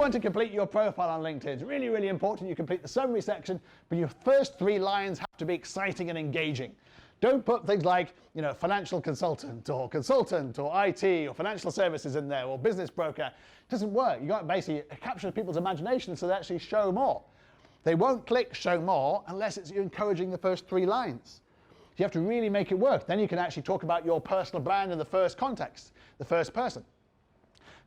want to complete your profile on LinkedIn, it's really, really important you complete the summary section, but your first 3 lines have to be exciting and engaging. Don't put things like, financial consultant or IT or financial services in there or business broker. It doesn't work. You've got to basically capture people's imagination so they actually show more. They won't click show more unless you're encouraging the first 3 lines. You have to really make it work. Then you can actually talk about your personal brand in the first context, the first person.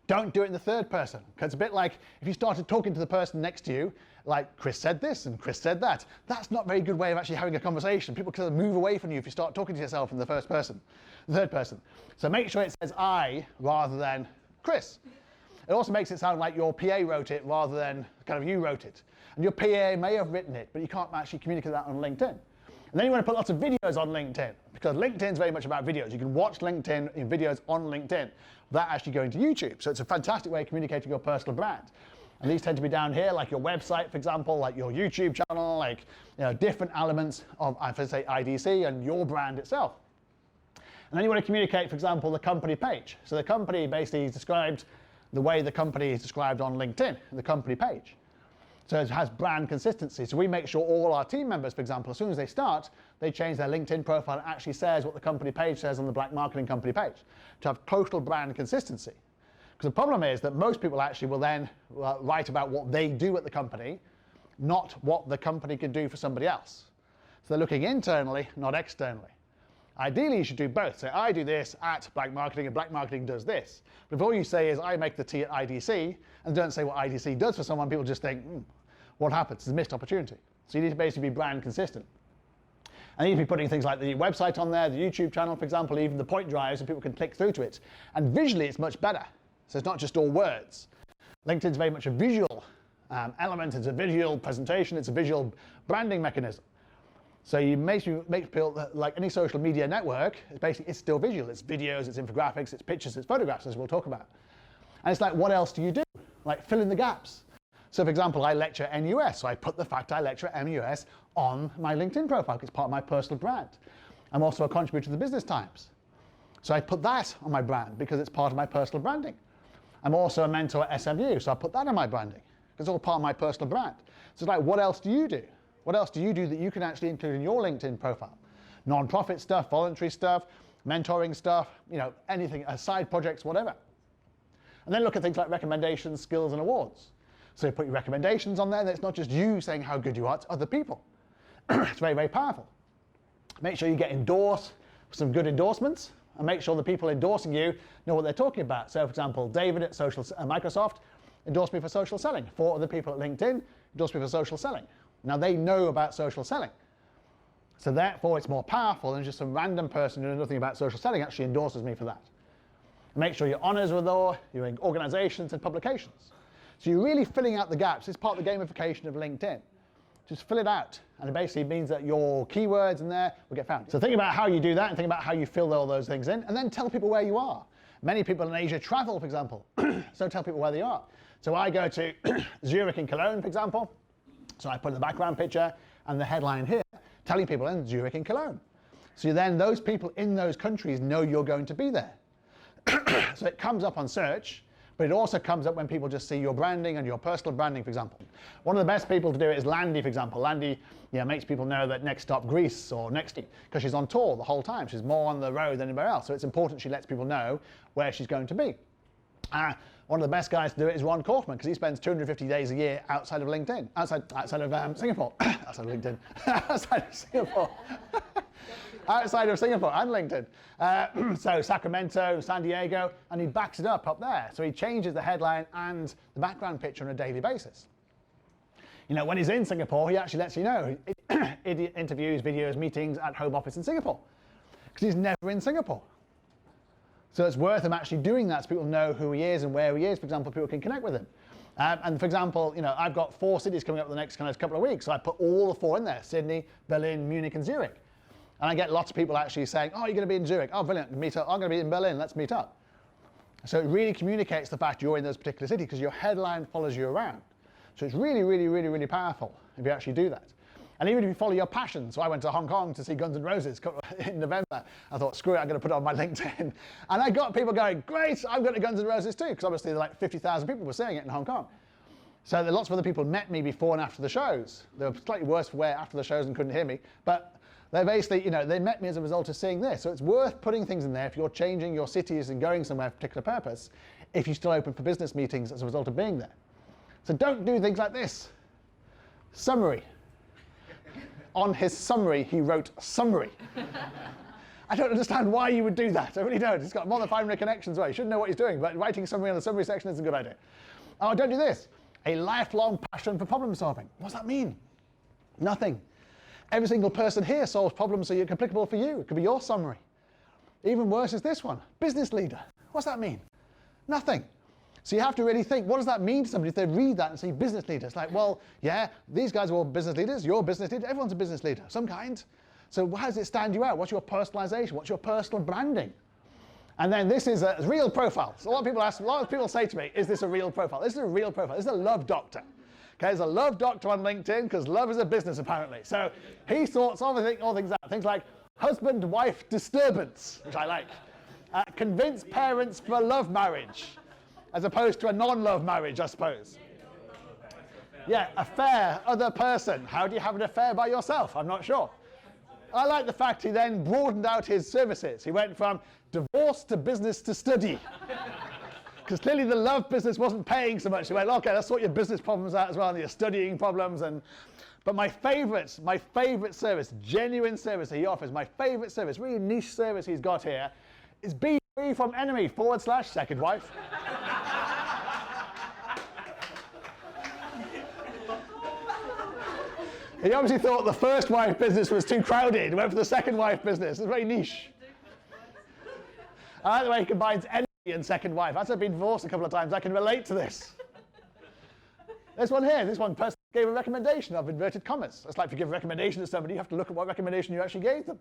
Don't do it in the third person, because it's a bit like if you started talking to the person next to you, like Chris said this and Chris said that. That's not a very good way of actually having a conversation. People kind of move away from you if you start talking to yourself in the first person, the third person. So make sure it says I rather than Chris. It also makes it sound like your PA wrote it rather than kind of you wrote it. And your PA may have written it, but you can't actually communicate that on LinkedIn. And then you want to put lots of videos on LinkedIn, because LinkedIn is very much about videos. You can watch LinkedIn in videos on LinkedIn without actually going to YouTube. So it's a fantastic way of communicating your personal brand. And these tend to be down here, like your website, for example, like your YouTube channel, like different elements of, say, IDC and your brand itself. And then you want to communicate, for example, the company page. So the company basically is described the way the company is described on LinkedIn, the company page. So it has brand consistency. So we make sure all our team members, for example, as soon as they start, they change their LinkedIn profile and actually says what the company page says on the Black Marketing company page, to have total brand consistency. Because the problem is that most people actually will then write about what they do at the company, not what the company can do for somebody else. So they're looking internally, not externally. Ideally, you should do both. Say, I do this at Black Marketing, and Black Marketing does this. But if all you say is, I make the tea at IDC, and don't say what IDC does for someone, people just think, what happens? It's a missed opportunity. So you need to basically be brand consistent. And you need to be putting things like the website on there, the YouTube channel, for example, even the point drive, so people can click through to it. And visually, it's much better. So it's not just all words. LinkedIn's very much a visual element. It's a visual presentation. It's a visual branding mechanism. So you make people, like any social media network, it's still visual. It's videos, it's infographics, it's pictures, it's photographs, as we'll talk about. And it's like, what else do you do? Like, fill in the gaps. So for example, I lecture NUS, so I put the fact I lecture at NUS on my LinkedIn profile, because it's part of my personal brand. I'm also a contributor to the Business Times. So I put that on my brand because it's part of my personal branding. I'm also a mentor at SMU, so I put that on my branding. It's all part of my personal brand. So it's like, what else do you do? What else do you do that you can actually include in your LinkedIn profile? Non-profit stuff, voluntary stuff, mentoring stuff, anything, side projects, whatever. And then look at things like recommendations, skills, and awards. So you put your recommendations on there, and it's not just you saying how good you are, it's other people. It's very, very powerful. Make sure you get endorsed, some good endorsements, and make sure the people endorsing you know what they're talking about. So for example, David at Microsoft endorsed me for social selling. 4 other people at LinkedIn endorsed me for social selling. Now they know about social selling. So therefore it's more powerful than just some random person who knows nothing about social selling actually endorses me for that. And make sure your honours with all your organisations and publications. So you're really filling out the gaps. It's part of the gamification of LinkedIn. Just fill it out. And it basically means that your keywords in there will get found. So think about how you do that and think about how you fill all those things in, and then tell people where you are. Many people in Asia travel, for example. So tell people where they are. So I go to Zurich and Cologne, for example. So I put the background picture and the headline here, telling people in Zurich and Cologne. So then those people in those countries know you're going to be there. So it comes up on search, but it also comes up when people just see your branding and your personal branding, for example. One of the best people to do it is Landy, for example. Landy makes people know that next stop Greece or next, because she's on tour the whole time. She's more on the road than anywhere else. So it's important she lets people know where she's going to be. One of the best guys to do it is Ron Kaufman, because he spends 250 days a year outside of LinkedIn, outside of Singapore, outside of LinkedIn, outside of Singapore. Outside of Singapore and LinkedIn. So Sacramento, San Diego, and he backs it up there. So he changes the headline and the background picture on a daily basis. When he's in Singapore, he actually lets you know. Interviews, videos, meetings at home office in Singapore, because he's never in Singapore. So it's worth him actually doing that so people know who he is and where he is. For example, people can connect with him. And for example, I've got 4 cities coming up in the next couple of weeks. So I put all the 4 in there: Sydney, Berlin, Munich, and Zurich. And I get lots of people actually saying, oh, you're going to be in Zurich. Oh, brilliant, meet up. I'm going to be in Berlin, let's meet up. So it really communicates the fact you're in those particular cities, because your headline follows you around. So it's really, really, really, really powerful if you actually do that. And even if you follow your passion. So I went to Hong Kong to see Guns N' Roses in November. I thought, screw it, I'm going to put it on my LinkedIn. And I got people going, great, I'm going to Guns N' Roses too, because obviously like 50,000 people were seeing it in Hong Kong. So lots of other people met me before and after the shows. They were slightly worse for wear after the shows and couldn't hear me, but they basically, they met me as a result of seeing this. So it's worth putting things in there if you're changing your cities and going somewhere for a particular purpose, if you're still open for business meetings as a result of being there. So don't do things like this. Summary. On his summary, he wrote summary. I don't understand why you would do that. I really don't. It's got more than 500 connections away. You shouldn't know what he's doing, but writing summary on the summary section is a good idea. Oh, don't do this. A lifelong passion for problem solving. What does that mean? Nothing. Every single person here solves problems so it's applicable for you. It could be your summary. Even worse is this one. Business leader. What's that mean? Nothing. So you have to really think, what does that mean to somebody if they read that and say business leader? It's like, well, yeah, these guys are all business leaders. You're a business leader. Everyone's a business leader, some kind. So how does it stand you out? What's your personalization? What's your personal branding? And then this is a real profile. So a lot of people say to me, is this a real profile? This is a real profile. This is a love doctor. Okay, there's a love doctor on LinkedIn because love is a business apparently. So he sorts all things out. Things like husband-wife disturbance, which I like. Convince parents for a love marriage, as opposed to a non-love marriage, I suppose. Yeah, affair, other person. How do you have an affair by yourself? I'm not sure. I like the fact he then broadened out his services. He went from divorce to business to study. Because clearly the love business wasn't paying so much. He went, okay, let's sort your business problems out as well, and your studying problems. But my favorite service, genuine service he offers, my favorite service, really niche service he's got here, is be free from enemy / second wife. He obviously thought the first wife business was too crowded, went for the second wife business. It's very niche. I like the way he combines enemy and second wife. As I've been divorced a couple of times, I can relate to this. This one person gave a recommendation of inverted commas. It's like if you give a recommendation to somebody, you have to look at what recommendation you actually gave them.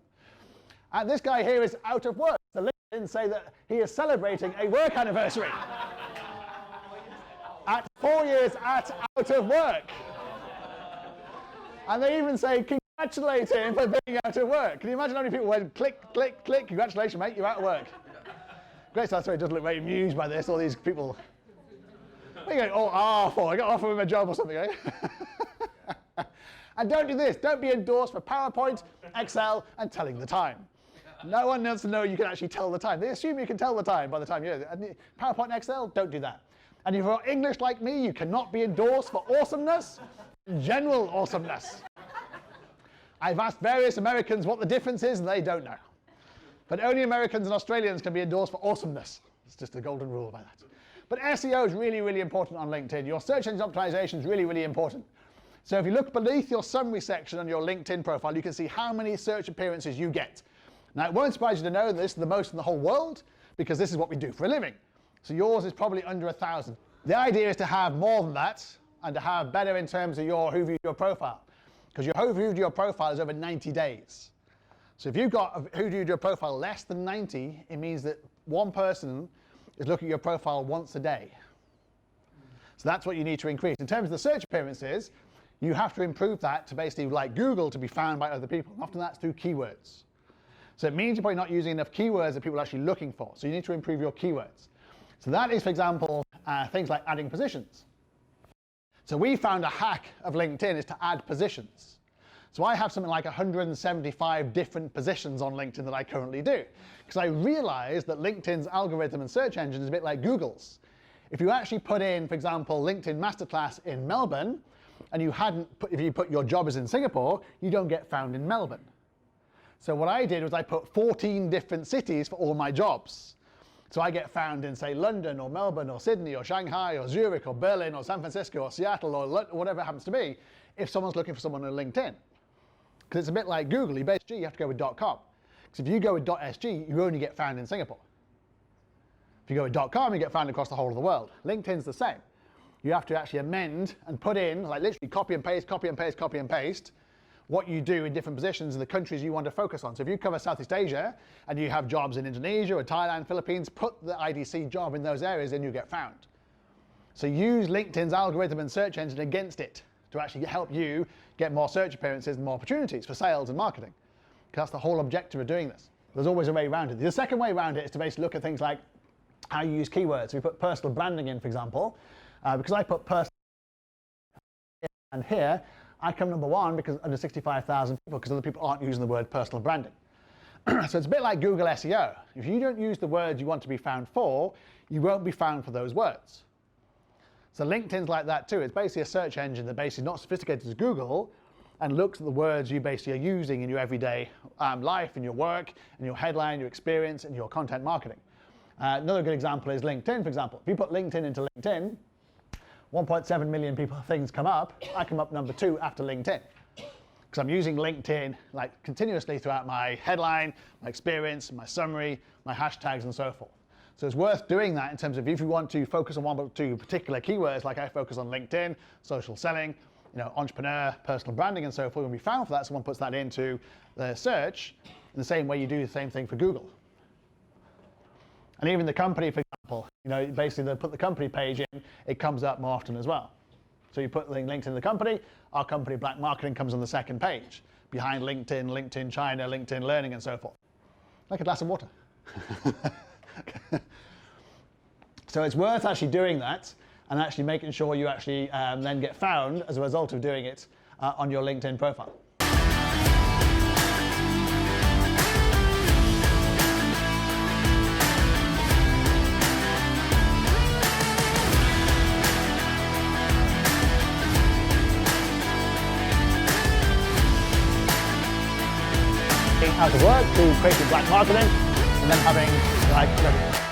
And this guy here is out of work. So LinkedIn say that he is celebrating a work anniversary. At 4 years out of work. And they even say, congratulate him for being out of work. Can you imagine how many people went click, click, click, congratulations, mate, you're out of work. Great, so that's why he doesn't look very amused by this, all these people. What are you going, I got offered him a job or something, eh? And don't do this. Don't be endorsed for PowerPoint, Excel, and telling the time. No one wants to know you can actually tell the time. They assume you can tell the time by the time you're PowerPoint, Excel, don't do that. And if you're English like me, you cannot be endorsed for awesomeness, general awesomeness. I've asked various Americans what the difference is, and they don't know. But only Americans and Australians can be endorsed for awesomeness. It's just a golden rule by that. But SEO is really, really important on LinkedIn. Your search engine optimization is really, really important. So if you look beneath your summary section on your LinkedIn profile, you can see how many search appearances you get. Now, it won't surprise you to know that this is the most in the whole world, because this is what we do for a living. So yours is probably under 1,000. The idea is to have more than that, and to have better in terms of who viewed your profile. Because your who viewed your profile is over 90 days. So if you've got who viewed your profile less than 90, it means that one person is looking at your profile once a day. So that's what you need to increase. In terms of the search appearances, you have to improve that to basically, like Google, to be found by other people. And often that's through keywords. So it means you're probably not using enough keywords that people are actually looking for. So you need to improve your keywords. So that is, for example, things like adding positions. So we found a hack of LinkedIn is to add positions. So I have something like 175 different positions on LinkedIn that I currently do, because I realized that LinkedIn's algorithm and search engine is a bit like Google's. If you actually put in, for example, LinkedIn Masterclass in Melbourne, and if you put your job is in Singapore, you don't get found in Melbourne. So what I did was I put 14 different cities for all my jobs. So I get found in, say, London or Melbourne or Sydney or Shanghai or Zurich or Berlin or San Francisco or Seattle or whatever it happens to be, if someone's looking for someone on LinkedIn. Because it's a bit like Google. You basically have to go with .com. Because if you go with .sg, you only get found in Singapore. If you go with .com, you get found across the whole of the world. LinkedIn's the same. You have to actually amend and put in, like literally copy and paste, copy and paste, copy and paste, what you do in different positions in the countries you want to focus on. So if you cover Southeast Asia and you have jobs in Indonesia or Thailand, Philippines, put the IDC job in those areas and you get found. So use LinkedIn's algorithm and search engine against it to actually help you get more search appearances and more opportunities for sales and marketing. Because that's the whole objective of doing this. There's always a way around it. The second way around it is to basically look at things like how you use keywords. So we put personal branding in, for example, because I put personal And here, I come number 1 because under 65,000 people, because other people aren't using the word personal branding. So it's a bit like Google SEO. If you don't use the words you want to be found for, you won't be found for those words. So LinkedIn's like that too. It's basically a search engine that basically is not sophisticated as Google and looks at the words you basically are using in your everyday life, in your work, in your headline, your experience, and your content marketing. Another good example is LinkedIn, for example. If you put LinkedIn into LinkedIn, 1.7 million things come up. I come up number 2 after LinkedIn. Because I'm using LinkedIn like continuously throughout my headline, my experience, my summary, my hashtags, and so forth. So it's worth doing that in terms of if you want to focus on 1 or 2 particular keywords, like I focus on LinkedIn, social selling, entrepreneur, personal branding, and so forth, and be found for that, someone puts that into the search in the same way you do the same thing for Google. And even the company, for example, basically they put the company page in, it comes up more often as well. So you put the link to the company, our company, Black Marketing, comes on the 2nd page, behind LinkedIn, LinkedIn China, LinkedIn Learning, and so forth. Like a glass of water. So it's worth actually doing that and actually making sure you actually then get found as a result of doing it on your LinkedIn profile. Out of work to create Black Marketing, and then having